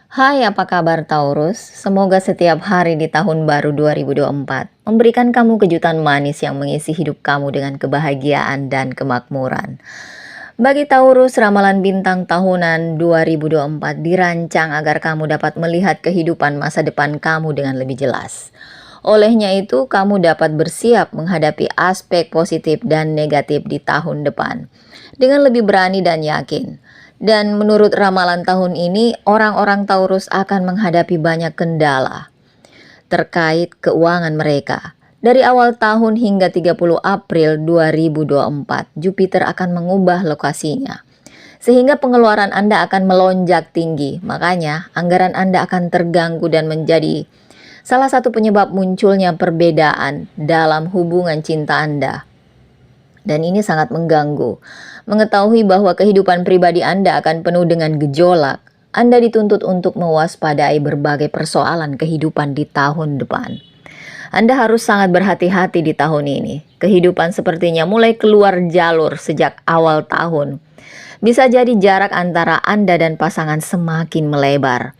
Hai, apa kabar Taurus? Semoga setiap hari di tahun baru 2024 memberikan kamu kejutan manis yang mengisi hidup kamu dengan kebahagiaan dan kemakmuran. Bagi Taurus, ramalan bintang tahunan 2024 dirancang agar kamu dapat melihat kehidupan masa depan kamu dengan lebih jelas. Olehnya itu, kamu dapat bersiap menghadapi aspek positif dan negatif di tahun depan dengan lebih berani dan yakin. Dan menurut ramalan tahun ini, orang-orang Taurus akan menghadapi banyak kendala terkait keuangan mereka. Dari awal tahun hingga 30 April 2024, Jupiter akan mengubah lokasinya. Sehingga pengeluaran Anda akan melonjak tinggi. Makanya, anggaran Anda akan terganggu dan menjadi salah satu penyebab munculnya perbedaan dalam hubungan cinta Anda. Dan ini sangat mengganggu. Mengetahui bahwa kehidupan pribadi Anda akan penuh dengan gejolak, Anda dituntut untuk mewaspadai berbagai persoalan kehidupan di tahun depan. Anda harus sangat berhati-hati di tahun ini. Kehidupan sepertinya mulai keluar jalur sejak awal tahun. Bisa jadi jarak antara Anda dan pasangan semakin melebar.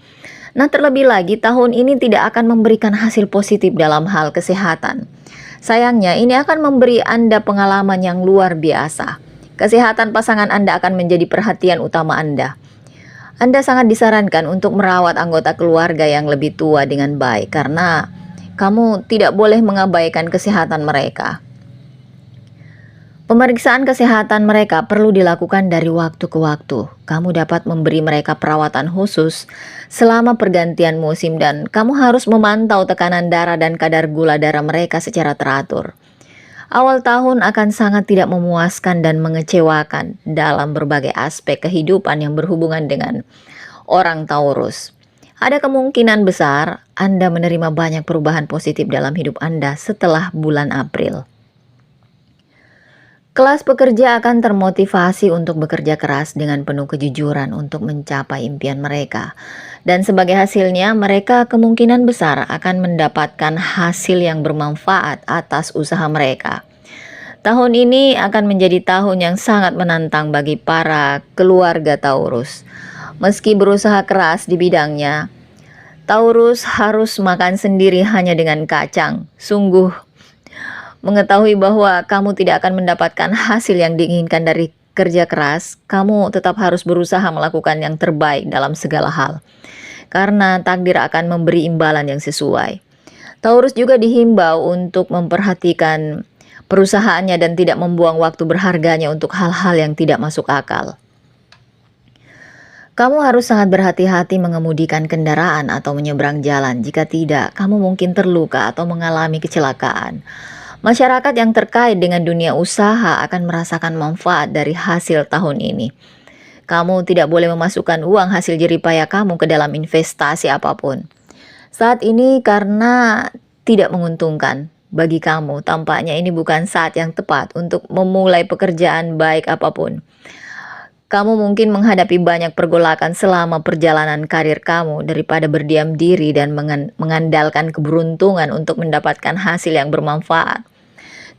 Nah, terlebih lagi tahun ini tidak akan memberikan hasil positif dalam hal kesehatan. Sayangnya, ini akan memberi Anda pengalaman yang luar biasa. Kesehatan pasangan Anda akan menjadi perhatian utama Anda. Anda sangat disarankan untuk merawat anggota keluarga yang lebih tua dengan baik karena kamu tidak boleh mengabaikan kesehatan mereka. Pemeriksaan kesehatan mereka perlu dilakukan dari waktu ke waktu. Kamu dapat memberi mereka perawatan khusus selama pergantian musim dan kamu harus memantau tekanan darah dan kadar gula darah mereka secara teratur. Awal tahun akan sangat tidak memuaskan dan mengecewakan dalam berbagai aspek kehidupan yang berhubungan dengan orang Taurus. Ada kemungkinan besar Anda menerima banyak perubahan positif dalam hidup Anda setelah bulan April. Kelas pekerja akan termotivasi untuk bekerja keras dengan penuh kejujuran untuk mencapai impian mereka. Dan sebagai hasilnya, mereka kemungkinan besar akan mendapatkan hasil yang bermanfaat atas usaha mereka. Tahun ini akan menjadi tahun yang sangat menantang bagi para keluarga Taurus. Meski berusaha keras di bidangnya, Taurus harus makan sendiri hanya dengan kacang. Sungguh mengetahui bahwa kamu tidak akan mendapatkan hasil yang diinginkan dari kerja keras, kamu tetap harus berusaha melakukan yang terbaik dalam segala hal. Karena takdir akan memberi imbalan yang sesuai. Taurus juga dihimbau untuk memperhatikan perusahaannya dan tidak membuang waktu berharganya untuk hal-hal yang tidak masuk akal. Kamu harus sangat berhati-hati mengemudikan kendaraan atau menyeberang jalan. Jika tidak, kamu mungkin terluka atau mengalami kecelakaan. Masyarakat yang terkait dengan dunia usaha akan merasakan manfaat dari hasil tahun ini. Kamu tidak boleh memasukkan uang hasil jeripaya kamu ke dalam investasi apapun. Saat ini karena tidak menguntungkan bagi kamu, tampaknya ini bukan saat yang tepat untuk memulai pekerjaan baik apapun. Kamu mungkin menghadapi banyak pergolakan selama perjalanan karir kamu daripada berdiam diri dan mengandalkan keberuntungan untuk mendapatkan hasil yang bermanfaat.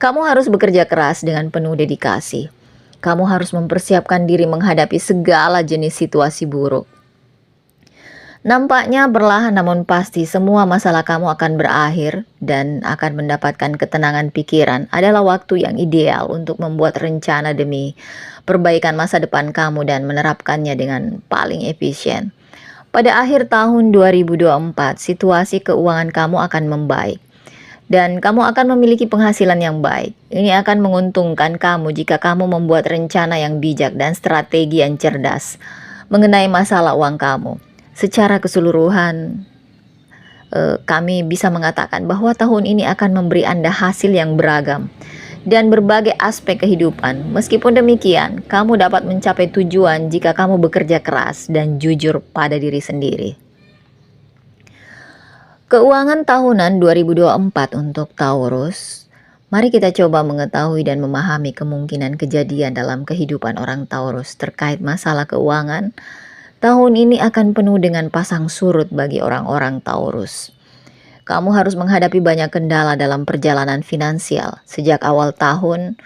Kamu harus bekerja keras dengan penuh dedikasi. Kamu harus mempersiapkan diri menghadapi segala jenis situasi buruk. Nampaknya perlahan namun pasti semua masalah kamu akan berakhir dan akan mendapatkan ketenangan pikiran. Adalah waktu yang ideal untuk membuat rencana demi perbaikan masa depan kamu dan menerapkannya dengan paling efisien. Pada akhir tahun 2024, situasi keuangan kamu akan membaik. Dan kamu akan memiliki penghasilan yang baik. Ini akan menguntungkan kamu jika kamu membuat rencana yang bijak dan strategi yang cerdas mengenai masalah uang kamu. Secara keseluruhan, kami bisa mengatakan bahwa tahun ini akan memberi Anda hasil yang beragam dan berbagai aspek kehidupan. Meskipun demikian, kamu dapat mencapai tujuan jika kamu bekerja keras dan jujur pada diri sendiri. Keuangan tahunan 2024 untuk Taurus. Mari kita coba mengetahui dan memahami kemungkinan kejadian dalam kehidupan orang Taurus terkait masalah keuangan. Tahun ini akan penuh dengan pasang surut bagi orang-orang Taurus. Kamu harus menghadapi banyak kendala dalam perjalanan finansial. Sejak awal tahun,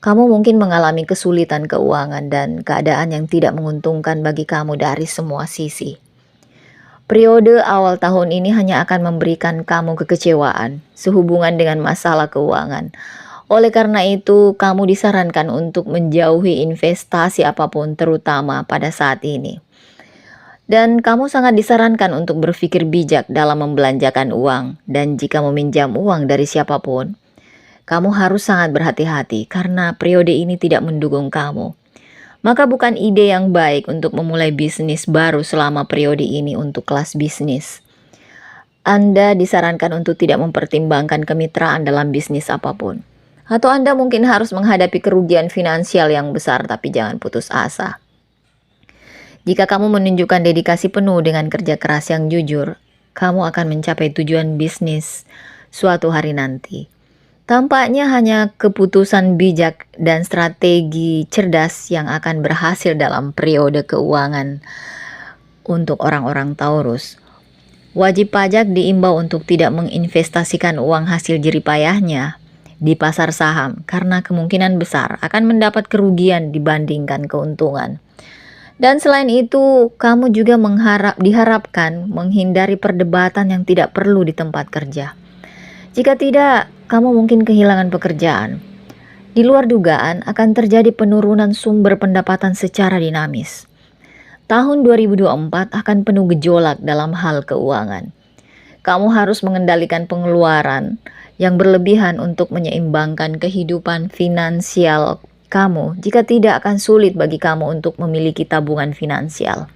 kamu mungkin mengalami kesulitan keuangan dan keadaan yang tidak menguntungkan bagi kamu dari semua sisi. Periode awal tahun ini hanya akan memberikan kamu kekecewaan sehubungan dengan masalah keuangan. Oleh karena itu, kamu disarankan untuk menjauhi investasi apapun terutama pada saat ini. Dan kamu sangat disarankan untuk berpikir bijak dalam membelanjakan uang. Dan jika meminjam uang dari siapapun, kamu harus sangat berhati-hati karena periode ini tidak mendukung kamu. Maka bukan ide yang baik untuk memulai bisnis baru selama periode ini untuk kelas bisnis. Anda disarankan untuk tidak mempertimbangkan kemitraan dalam bisnis apapun. Atau Anda mungkin harus menghadapi kerugian finansial yang besar, tapi jangan putus asa. Jika kamu menunjukkan dedikasi penuh dengan kerja keras yang jujur, kamu akan mencapai tujuan bisnis suatu hari nanti. Tampaknya hanya keputusan bijak dan strategi cerdas yang akan berhasil dalam periode keuangan untuk orang-orang Taurus. Wajib pajak diimbau untuk tidak menginvestasikan uang hasil jeripayahnya di pasar saham karena kemungkinan besar akan mendapat kerugian dibandingkan keuntungan. Dan selain itu, kamu juga diharapkan menghindari perdebatan yang tidak perlu di tempat kerja. Jika tidak, kamu mungkin kehilangan pekerjaan. Di luar dugaan akan terjadi penurunan sumber pendapatan secara dinamis. Tahun 2024 akan penuh gejolak dalam hal keuangan. Kamu harus mengendalikan pengeluaran yang berlebihan untuk menyeimbangkan kehidupan finansial kamu. Jika tidak, akan sulit bagi kamu untuk memiliki tabungan finansial.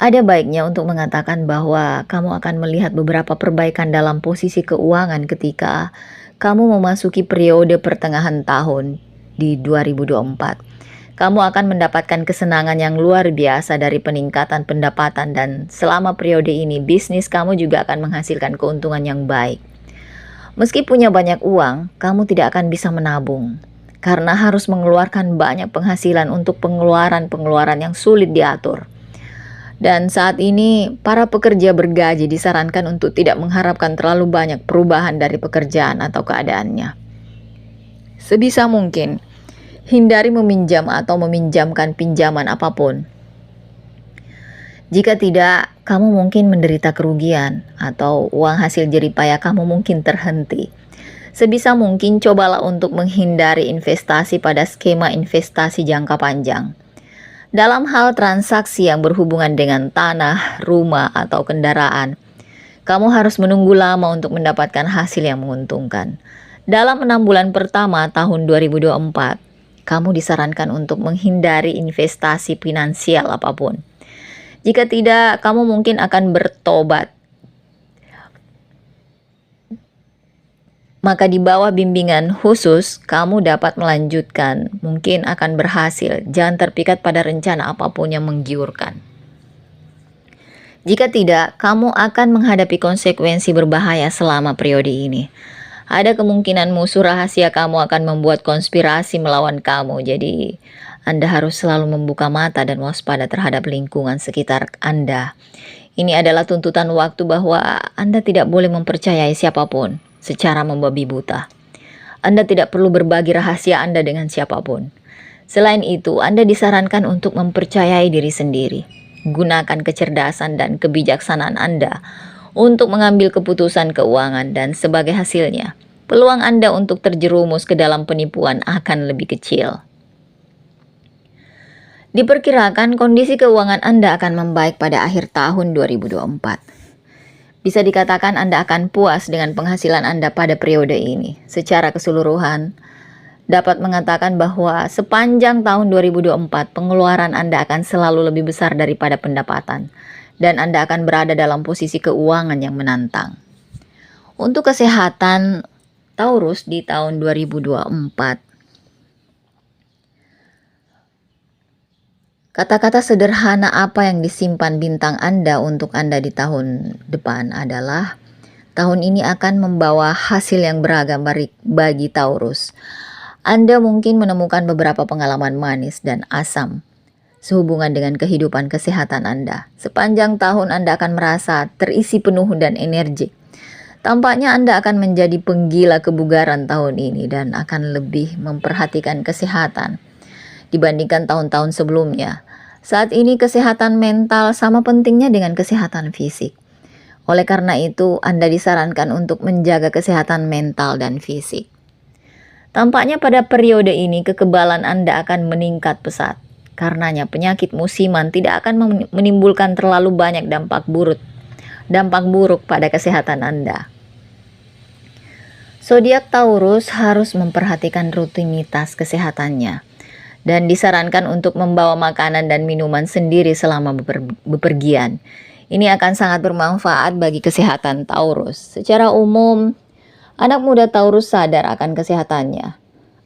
Ada baiknya untuk mengatakan bahwa kamu akan melihat beberapa perbaikan dalam posisi keuangan ketika kamu memasuki periode pertengahan tahun di 2024. Kamu akan mendapatkan kesenangan yang luar biasa dari peningkatan pendapatan dan selama periode ini bisnis kamu juga akan menghasilkan keuntungan yang baik. Meski punya banyak uang, kamu tidak akan bisa menabung karena harus mengeluarkan banyak penghasilan untuk pengeluaran-pengeluaran yang sulit diatur. Dan saat ini, para pekerja bergaji disarankan untuk tidak mengharapkan terlalu banyak perubahan dari pekerjaan atau keadaannya. Sebisa mungkin, hindari meminjam atau meminjamkan pinjaman apapun. Jika tidak, kamu mungkin menderita kerugian atau uang hasil jeripaya kamu mungkin terhenti. Sebisa mungkin cobalah untuk menghindari investasi pada skema investasi jangka panjang. Dalam hal transaksi yang berhubungan dengan tanah, rumah, atau kendaraan, kamu harus menunggu lama untuk mendapatkan hasil yang menguntungkan. Dalam 6 bulan pertama tahun 2024, kamu disarankan untuk menghindari investasi finansial apapun. Jika tidak, kamu mungkin akan bertobat. Maka di bawah bimbingan khusus, kamu dapat melanjutkan, mungkin akan berhasil. Jangan terpikat pada rencana apapun yang menggiurkan. Jika tidak, kamu akan menghadapi konsekuensi berbahaya selama periode ini. Ada kemungkinan musuh rahasia kamu akan membuat konspirasi melawan kamu, jadi Anda harus selalu membuka mata dan waspada terhadap lingkungan sekitar Anda. Ini adalah tuntutan waktu bahwa Anda tidak boleh mempercayai siapapun secara membabi buta. Anda tidak perlu berbagi rahasia Anda dengan siapapun. Selain itu, Anda disarankan untuk mempercayai diri sendiri. Gunakan kecerdasan dan kebijaksanaan Anda untuk mengambil keputusan keuangan dan sebagai hasilnya, peluang Anda untuk terjerumus ke dalam penipuan akan lebih kecil. Diperkirakan kondisi keuangan Anda akan membaik pada akhir tahun 2024. Bisa dikatakan Anda akan puas dengan penghasilan Anda pada periode ini. Secara keseluruhan, dapat mengatakan bahwa sepanjang tahun 2024, pengeluaran Anda akan selalu lebih besar daripada pendapatan. Dan Anda akan berada dalam posisi keuangan yang menantang. Untuk kesehatan Taurus di tahun 2024, kata-kata sederhana apa yang disimpan bintang Anda untuk Anda di tahun depan adalah, tahun ini akan membawa hasil yang beragam bagi Taurus. Anda mungkin menemukan beberapa pengalaman manis dan asam sehubungan dengan kehidupan kesehatan Anda. Sepanjang tahun Anda akan merasa terisi penuh dan energi. Tampaknya Anda akan menjadi penggila kebugaran tahun ini dan akan lebih memperhatikan kesehatan dibandingkan tahun-tahun sebelumnya. Saat ini kesehatan mental sama pentingnya dengan kesehatan fisik. Oleh karena itu, Anda disarankan untuk menjaga kesehatan mental dan fisik. Tampaknya pada periode ini kekebalan Anda akan meningkat pesat. Karenanya penyakit musiman tidak akan menimbulkan terlalu banyak dampak buruk pada kesehatan Anda. Zodiak Taurus harus memperhatikan rutinitas kesehatannya dan disarankan untuk membawa makanan dan minuman sendiri selama bepergian. Ini akan sangat bermanfaat bagi kesehatan Taurus. Secara umum, anak muda Taurus sadar akan kesehatannya.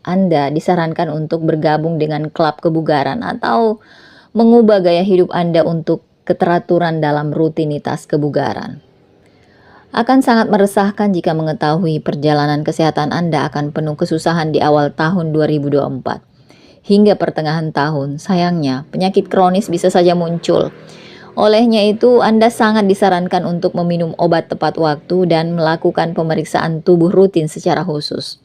Anda disarankan untuk bergabung dengan klub kebugaran atau mengubah gaya hidup Anda untuk keteraturan dalam rutinitas kebugaran. Akan sangat meresahkan jika mengetahui perjalanan kesehatan Anda akan penuh kesusahan di awal tahun 2024. Hingga pertengahan tahun, sayangnya penyakit kronis bisa saja muncul. Olehnya itu, Anda sangat disarankan untuk meminum obat tepat waktu dan melakukan pemeriksaan tubuh rutin secara khusus.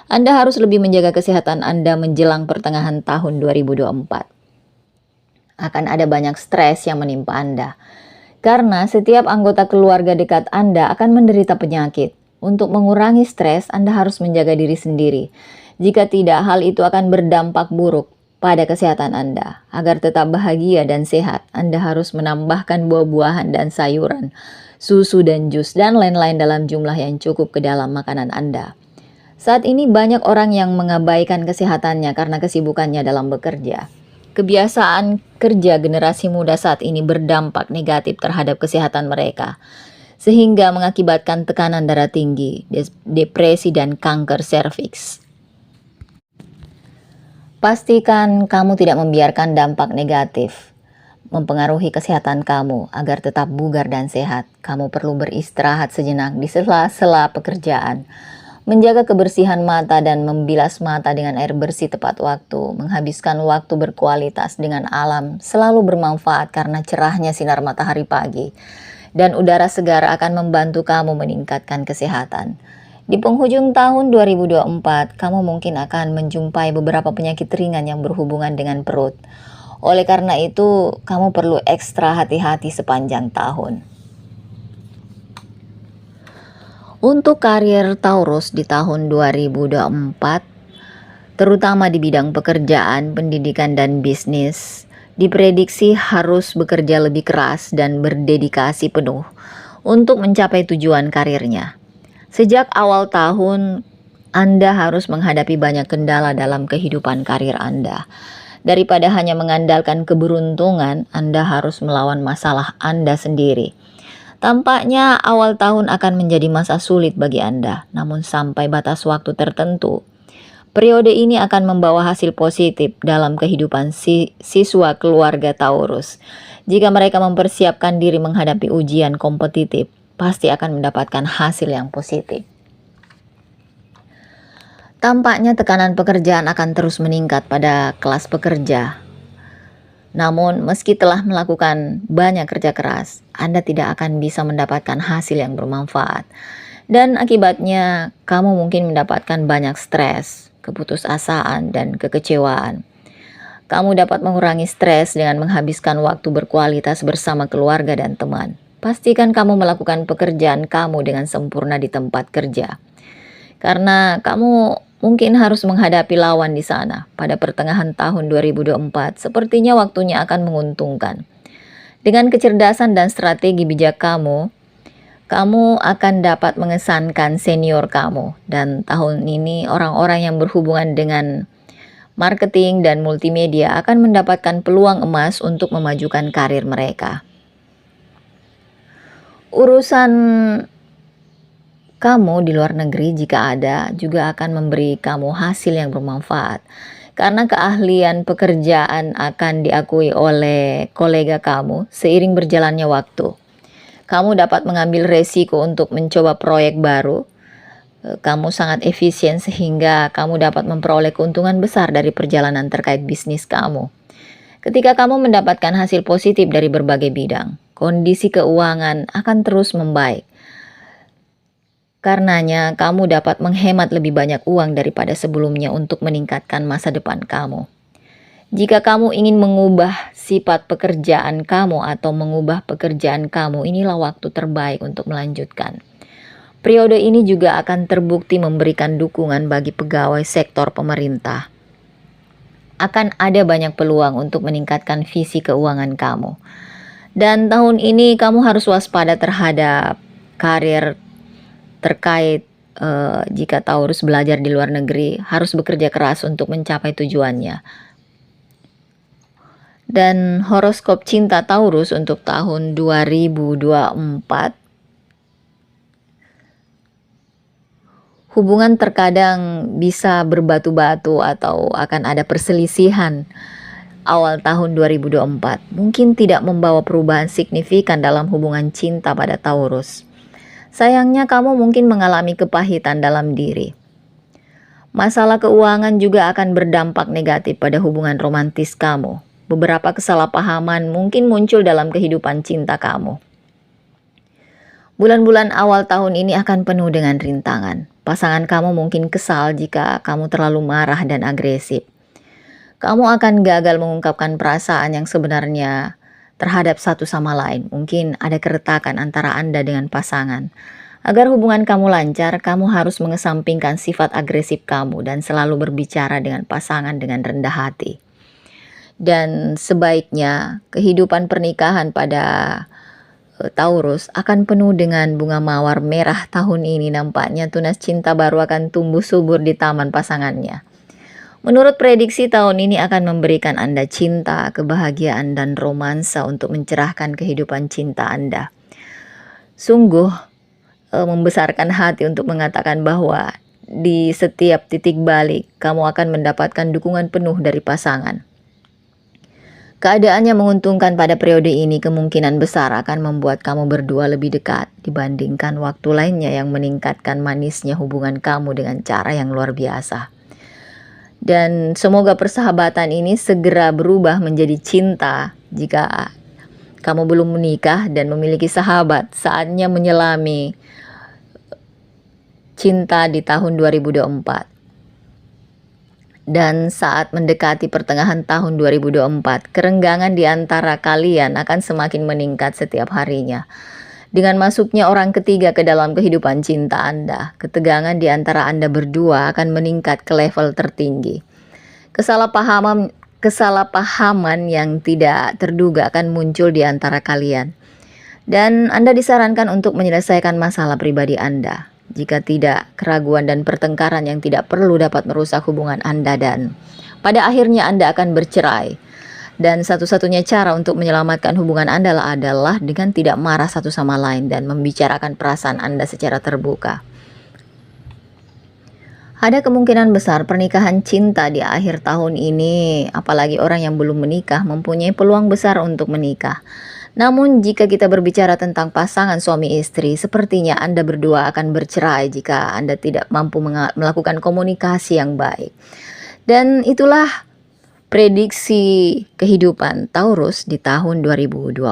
Anda harus lebih menjaga kesehatan Anda menjelang pertengahan tahun 2024. Akan ada banyak stres yang menimpa Anda. Karena setiap anggota keluarga dekat Anda akan menderita penyakit. Untuk mengurangi stres, Anda harus menjaga diri sendiri. Jika tidak, hal itu akan berdampak buruk pada kesehatan Anda. Agar tetap bahagia dan sehat, Anda harus menambahkan buah-buahan dan sayuran, susu dan jus, dan lain-lain dalam jumlah yang cukup ke dalam makanan Anda. Saat ini banyak orang yang mengabaikan kesehatannya karena kesibukannya dalam bekerja. Kebiasaan kerja generasi muda saat ini berdampak negatif terhadap kesehatan mereka, sehingga mengakibatkan tekanan darah tinggi, depresi, dan kanker serviks. Pastikan kamu tidak membiarkan dampak negatif mempengaruhi kesehatan kamu. Agar tetap bugar dan sehat, kamu perlu beristirahat sejenak di sela-sela pekerjaan. Menjaga kebersihan mata dan membilas mata dengan air bersih tepat waktu. Menghabiskan waktu berkualitas dengan alam selalu bermanfaat karena cerahnya sinar matahari pagi. Dan udara segar akan membantu kamu meningkatkan kesehatan. Di penghujung tahun 2024, kamu mungkin akan menjumpai beberapa penyakit ringan yang berhubungan dengan perut. Oleh karena itu, kamu perlu ekstra hati-hati sepanjang tahun. Untuk karier Taurus di tahun 2024, terutama di bidang pekerjaan, pendidikan, dan bisnis, diprediksi harus bekerja lebih keras dan berdedikasi penuh untuk mencapai tujuan karirnya. Sejak awal tahun, Anda harus menghadapi banyak kendala dalam kehidupan karir Anda. Daripada hanya mengandalkan keberuntungan, Anda harus melawan masalah Anda sendiri. Tampaknya awal tahun akan menjadi masa sulit bagi Anda, namun sampai batas waktu tertentu, periode ini akan membawa hasil positif dalam kehidupan siswa keluarga Taurus. Jika mereka mempersiapkan diri menghadapi ujian kompetitif, pasti akan mendapatkan hasil yang positif. Tampaknya tekanan pekerjaan akan terus meningkat pada kelas pekerja. Namun, meski telah melakukan banyak kerja keras, Anda tidak akan bisa mendapatkan hasil yang bermanfaat. Dan akibatnya, kamu mungkin mendapatkan banyak stres, keputusasaan, dan kekecewaan. Kamu dapat mengurangi stres dengan menghabiskan waktu berkualitas bersama keluarga dan teman. Pastikan kamu melakukan pekerjaan kamu dengan sempurna di tempat kerja. Karena kamu mungkin harus menghadapi lawan di sana. Pada pertengahan tahun 2024, sepertinya waktunya akan menguntungkan. Dengan kecerdasan dan strategi bijak kamu akan dapat mengesankan senior kamu. Dan tahun ini orang-orang yang berhubungan dengan marketing dan multimedia akan mendapatkan peluang emas untuk memajukan karir mereka. Urusan kamu di luar negeri jika ada juga akan memberi kamu hasil yang bermanfaat. Karena keahlian pekerjaan akan diakui oleh kolega kamu seiring berjalannya waktu. Kamu dapat mengambil resiko untuk mencoba proyek baru. Kamu sangat efisien sehingga kamu dapat memperoleh keuntungan besar dari perjalanan terkait bisnis kamu. Ketika kamu mendapatkan hasil positif dari berbagai bidang, kondisi keuangan akan terus membaik. Karenanya, kamu dapat menghemat lebih banyak uang daripada sebelumnya untuk meningkatkan masa depan kamu. Jika kamu ingin mengubah sifat pekerjaan kamu atau mengubah pekerjaan kamu, inilah waktu terbaik untuk melanjutkan. Periode ini juga akan terbukti memberikan dukungan bagi pegawai sektor pemerintah. Akan ada banyak peluang untuk meningkatkan visi keuangan kamu. Dan tahun ini kamu harus waspada terhadap karir terkait jika Taurus belajar di luar negeri, harus bekerja keras untuk mencapai tujuannya. Dan horoskop cinta Taurus untuk tahun 2024, hubungan terkadang bisa berbatu-batu atau akan ada perselisihan awal tahun 2024. Mungkin tidak membawa perubahan signifikan dalam hubungan cinta pada Taurus. Sayangnya kamu mungkin mengalami kepahitan dalam diri. Masalah keuangan juga akan berdampak negatif pada hubungan romantis kamu. Beberapa kesalahpahaman mungkin muncul dalam kehidupan cinta kamu. Bulan-bulan awal tahun ini akan penuh dengan rintangan. Pasangan kamu mungkin kesal jika kamu terlalu marah dan agresif. Kamu akan gagal mengungkapkan perasaan yang sebenarnya terhadap satu sama lain. Mungkin ada keretakan antara Anda dengan pasangan. Agar hubungan kamu lancar, kamu harus mengesampingkan sifat agresif kamu dan selalu berbicara dengan pasangan dengan rendah hati. Dan sebaiknya kehidupan pernikahan pada Taurus akan penuh dengan bunga mawar merah tahun ini. Nampaknya tunas cinta baru akan tumbuh subur di taman pasangannya. Menurut prediksi, tahun ini akan memberikan Anda cinta, kebahagiaan, dan romansa untuk mencerahkan kehidupan cinta Anda. Sungguh membesarkan hati untuk mengatakan bahwa di setiap titik balik kamu akan mendapatkan dukungan penuh dari pasangan. Keadaannya menguntungkan pada periode ini kemungkinan besar akan membuat kamu berdua lebih dekat dibandingkan waktu lainnya yang meningkatkan manisnya hubungan kamu dengan cara yang luar biasa. Dan semoga persahabatan ini segera berubah menjadi cinta. Jika kamu belum menikah dan memiliki sahabat, saatnya menyelami cinta di tahun 2024. Dan saat mendekati pertengahan tahun 2024, kerenggangan di antara kalian akan semakin meningkat setiap harinya. Dengan masuknya orang ketiga ke dalam kehidupan cinta Anda, ketegangan di antara Anda berdua akan meningkat ke level tertinggi. Kesalahpahaman yang tidak terduga akan muncul di antara kalian. Dan Anda disarankan untuk menyelesaikan masalah pribadi Anda. Jika tidak, keraguan dan pertengkaran yang tidak perlu dapat merusak hubungan Anda dan pada akhirnya Anda akan bercerai. Dan satu-satunya cara untuk menyelamatkan hubungan Anda adalah dengan tidak marah satu sama lain dan membicarakan perasaan Anda secara terbuka. Ada kemungkinan besar pernikahan cinta di akhir tahun ini, apalagi orang yang belum menikah mempunyai peluang besar untuk menikah. Namun jika kita berbicara tentang pasangan suami istri, sepertinya Anda berdua akan bercerai jika Anda tidak mampu melakukan komunikasi yang baik. Dan itulah prediksi kehidupan Taurus di tahun 2024.